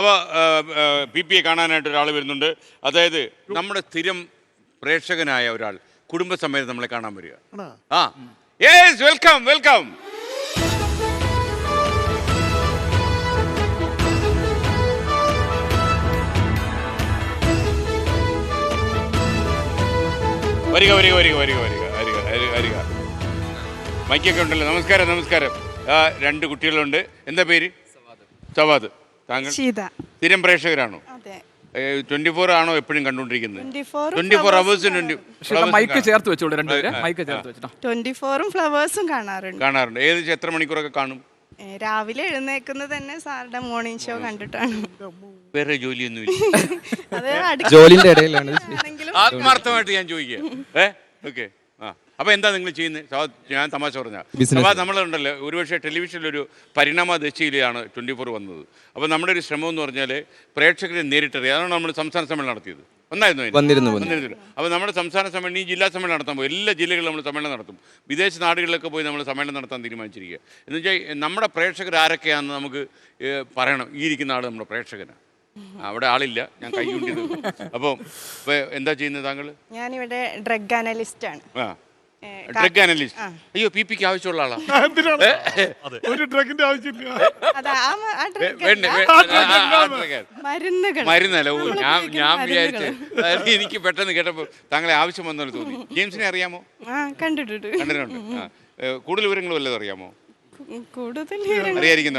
അപ്പോൾ പി പിയെ കാണാനായിട്ട് ഒരാൾ വരുന്നുണ്ട്. അതായത് നമ്മുടെ സ്ഥിരം പ്രേക്ഷകനായ ഒരാൾ കുടുംബസമേതം നമ്മളെ കാണാൻ വരിക. ആ യെസ്, വെൽക്കം വെൽക്കം. വരിക വരിക വരിക വരിക വരിക വരിക വരിക. മൈക്കൊക്കെ ഉണ്ടല്ലോ. നമസ്കാരം നമസ്കാരം. രണ്ട് കുട്ടികളുണ്ട്. എന്താ പേര്? സവാദ്. താങ്കൾ സ്ഥിരം പ്രേക്ഷകരാണോ? 24 ആണോ എപ്പോഴും കണ്ടുകൊണ്ടിരിക്കുന്നത്? 24 അവേഴ്സിന് മൈക്ക് ചേർത്ത് വെച്ചോളൂ. രണ്ടുപേരും മൈക്ക് ചേർത്ത് വെച്ചിട്ടോ. 24 ഫ്ലവേഴ്സും കാണാറുണ്ട്. ഏകദേശം എത്ര മണിക്കൂറൊക്കെ കാണും? രാവിലെ എഴുന്നേക്കുന്നത് തന്നെ സാറിന്റെ മോർണിംഗ് ഷോ കണ്ടിട്ടാണ്. വേറെ ജോലിയൊന്നുമില്ല. ജോലിന്റെ ഇടയിലാണ്. ആത്മാർത്ഥമായിട്ട് ഞാൻ ചോദിക്കുക. ഓക്കെ. അപ്പോൾ എന്താ നിങ്ങൾ ചെയ്യുന്നത്? ഞാൻ തമാശ പറഞ്ഞാൽ നമ്മളുണ്ടല്ലോ, ഒരുപക്ഷെ ടെലിവിഷനിലൊരു പരിണാമ ദശയിലാണ് 24 വന്നത്. അപ്പോൾ നമ്മുടെ ഒരു ശ്രമം എന്ന് പറഞ്ഞാൽ പ്രേക്ഷകരെ നേരിട്ടറിയാം. അതാണ് നമ്മൾ സംസ്ഥാന സമ്മേളനം നടത്തിയത്. വന്നിരുന്നു. അപ്പോൾ നമ്മുടെ സംസ്ഥാന സമ്മേളനം ഈ ജില്ലാ സമ്മേളനം നടത്താൻ പോകും. എല്ലാ ജില്ലകളിലും നമ്മൾ സമ്മേളനം നടത്തും. വിദേശ നാടുകളിലൊക്കെ പോയി നമ്മൾ സമ്മേളനം നടത്താൻ തീരുമാനിച്ചിരിക്കുക. എന്ന് വെച്ചാൽ നമ്മുടെ പ്രേക്ഷകർ ആരൊക്കെയാണെന്ന് നമുക്ക് പറയണം. ഈ ഇരിക്കുന്ന ആൾ നമ്മുടെ പ്രേക്ഷകനാണ്. അവിടെ ആളില്ല, ഞാൻ കൈ കൊണ്ടി. അപ്പോൾ എന്താ ചെയ്യുന്നത് താങ്കൾ? ഞാനിവിടെ ഡ്രഗ് അനലിസ്റ്റ് ആണ്. Drug analyst. അയ്യോ, പി പിക്ക് ആവശ്യമുള്ള ആളാ? ഒരു ഡ്രഗിന്റെ ആവശ്യമില്ല. മരുന്നല്ല. ഓ, ഞാൻ വിചാരിച്ചു എനിക്ക് പെട്ടെന്ന് കേട്ടപ്പോൾ താങ്കളെ ആവശ്യം വന്നല്ലോ തോന്നി. ജെയിംസിനെ അറിയാമോ? കണ്ടിട്ടുണ്ട്. കൂടുതൽ വിവരങ്ങൾ വല്ലതും അറിയാമോ? അറിയാതിരിക്കുന്ന.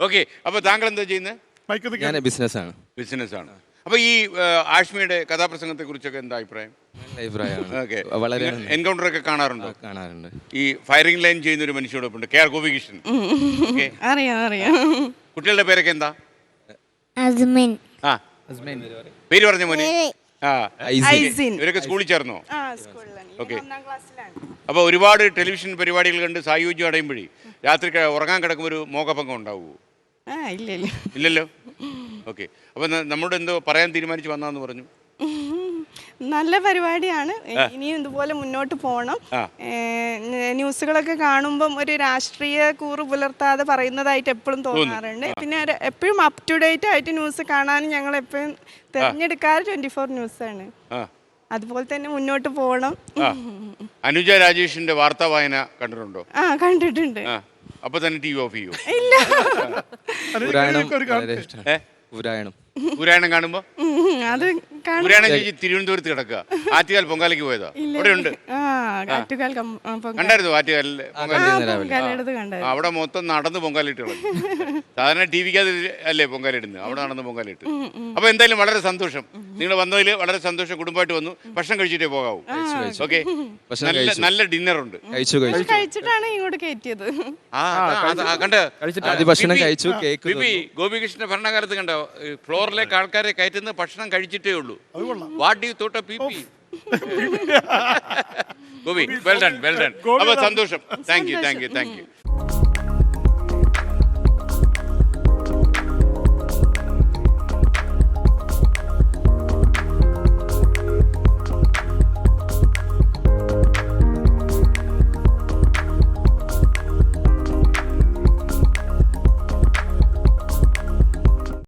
ഓക്കെ. അപ്പൊ താങ്കൾ എന്താ ചെയ്യുന്നത്? ബിസിനസ് ആണ്. അപ്പൊ ഈ ആഷ്മിയുടെ കഥാപ്രസംഗത്തെ കുറിച്ചൊക്കെ എന്താ അഭിപ്രായം? വളരെ എൻകൗണ്ടർ ഒക്കെ കാണാറുണ്ടോ? കാണാറുണ്ട്. ഈ ഫയറിംഗ് ലൈൻ ചെയ്യുന്ന ഒരു മനുഷ്യരോടൊപ്പം കെ ആർ ഗോപികൃഷ്ണൻ. അറിയാം. കുട്ടികളുടെ പേരൊക്കെ എന്താ? പേര് പറഞ്ഞ മോനെ. ഇവരൊക്കെ സ്കൂളിൽ ചേർന്നോ? ഓക്കെ. അപ്പൊ ഒരുപാട് ടെലിവിഷൻ പരിപാടികൾ കണ്ട് സായുജ്യം അടയുമ്പോഴേ രാത്രി ഉറങ്ങാൻ കിടക്കുമ്പോൾ ഒരു മോഹഭംഗം ഉണ്ടാവുമോ? ഇല്ലല്ലോ. ഓക്കെ. അപ്പൊ നമ്മോട് എന്തോ പറയാൻ തീരുമാനിച്ചു വന്നാന്ന് പറഞ്ഞു. നല്ല പരിപാടിയാണ്. ഇനിയും ഇതുപോലെ മുന്നോട്ട് പോകണം. ന്യൂസുകളൊക്കെ കാണുമ്പം ഒരു രാഷ്ട്രീയ കൂറ് പുലർത്താതെ പറയുന്നതായിട്ട് എപ്പോഴും തോന്നാറുണ്ട്. പിന്നെ എപ്പോഴും അപ് ടു ഡേറ്റ് ആയിട്ട് ന്യൂസ് കാണാനും ഞങ്ങൾ എപ്പോഴും തിരഞ്ഞെടുക്കാറ് 24 ന്യൂസാണ്. അതുപോലെ തന്നെ മുന്നോട്ട് പോകണം. അനുജ രാജേഷിന്റെ വാർത്താ വായന കണ്ടിട്ടുണ്ടോ? കണ്ടിട്ടുണ്ട്. അപ്പൊ തന്നെ ടി വി ഓഫ് ചെയ്യൂ? പുരാണം കാണുമ്പോ പുരാണം ചേച്ചി തിരുവനന്തപുരത്ത് കിടക്കുക. ആറ്റുകാൽ പൊങ്കാലയ്ക്ക് പോയതാ? അവിടെ ഉണ്ട്. കണ്ടായിരുന്നു ആറ്റുകാലിൽ? അവിടെ മൊത്തം നടന്ന് പൊങ്കാലിട്ട് കളഞ്ഞു. സാധാരണ ടി വിക്കകത്ത് അല്ലേ പൊങ്കാലിടുന്നത്, അവിടെ നടന്ന് പൊങ്കാലിട്ട്. അപ്പൊ എന്തായാലും വളരെ സന്തോഷം. നിങ്ങൾ വന്നതിൽ വളരെ സന്തോഷം. കുടുംബമായിട്ട് വന്നു. ഭക്ഷണം കഴിച്ചിട്ടേ പോകാവൂ. ഓക്കെ. നല്ല ഡിന്നർ ഉണ്ട്. കഴിച്ചിട്ടാണ് ഇങ്ങോട്ട് കയറ്റിയത്. ഗോപികൃഷ്ണന്റെ ഭരണകാലത്ത് കണ്ടോ ഫ്ലോറിലേക്ക് ആൾക്കാരെ കയറ്റുന്ന ഭക്ഷണം കഴിച്ചിട്ടേ ഉള്ളൂ. What you thought of P? Gopi, well done. അപ്പൊ സന്തോഷം. Thank you.